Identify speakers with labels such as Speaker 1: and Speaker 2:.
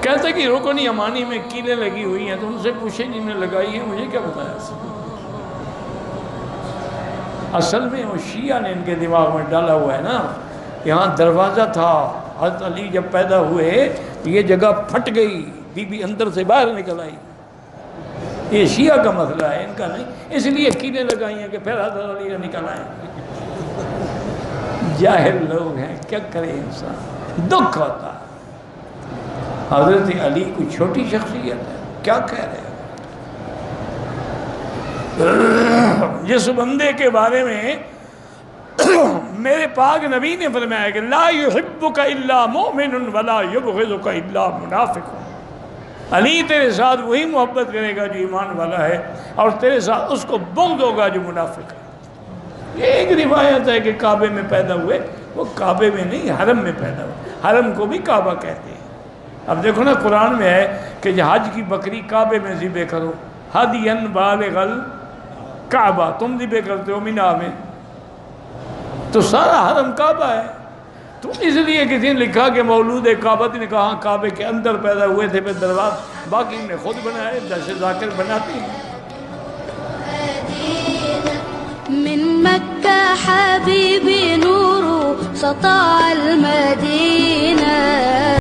Speaker 1: کہتے کہ رکن یمانی میں کیلیں لگی ہوئی ہیں، تو ان سے پوچھے جنہوں نے لگائی ہیں، مجھے کیا بتایا؟ اصل میں وہ شیعہ نے ان کے دماغ میں ڈالا ہوا ہے نا، یہاں دروازہ تھا، حضرت علی جب پیدا ہوئے یہ جگہ پھٹ گئی، بی بی اندر سے باہر نکل آئی۔ یہ شیعہ کا مسئلہ ہے، ان کا نہیں، اس لیے کیلیں لگائی ہیں کہ پھر حضرت علی نکل آئے۔ جاہل لوگ ہیں، کیا کرے انسان، دکھ ہوتا ہے۔ حضرت علی کوئی چھوٹی شخصیت ہے، کیا کہہ رہے ہیں؟ جس بندے کے بارے میں میرے پاک نبی نے فرمایا کہ لا یحبک الا مؤمن ولا یبغضک الا منافق، علی تیرے ساتھ وہی محبت کرے گا جو ایمان والا ہے، اور تیرے ساتھ اس کو بغض ہوگا جو منافق ہے۔ یہ ایک روایت ہے کہ کعبے میں پیدا ہوئے، وہ کعبے میں نہیں، حرم میں پیدا ہوئے، حرم کو بھی کعبہ کہتے ہیں۔ اب دیکھو نا قرآن میں ہے کہ حج کی بکری کعبے میں ذبح کرو، ہدین بالغ الکعبہ، تم ذبح کرتے ہو مینا میں، تو سارا حرم کعبہ ہے۔ تو اس لیے کسی نے لکھا کہ مولود کعبہ نے کہا کعبے کے اندر پیدا ہوئے تھے، پھر دروازہ باقی نے خود بنائے، جیسے ذاکر بناتے ہیں۔
Speaker 2: من مكة حبيبي نور سطع المدينة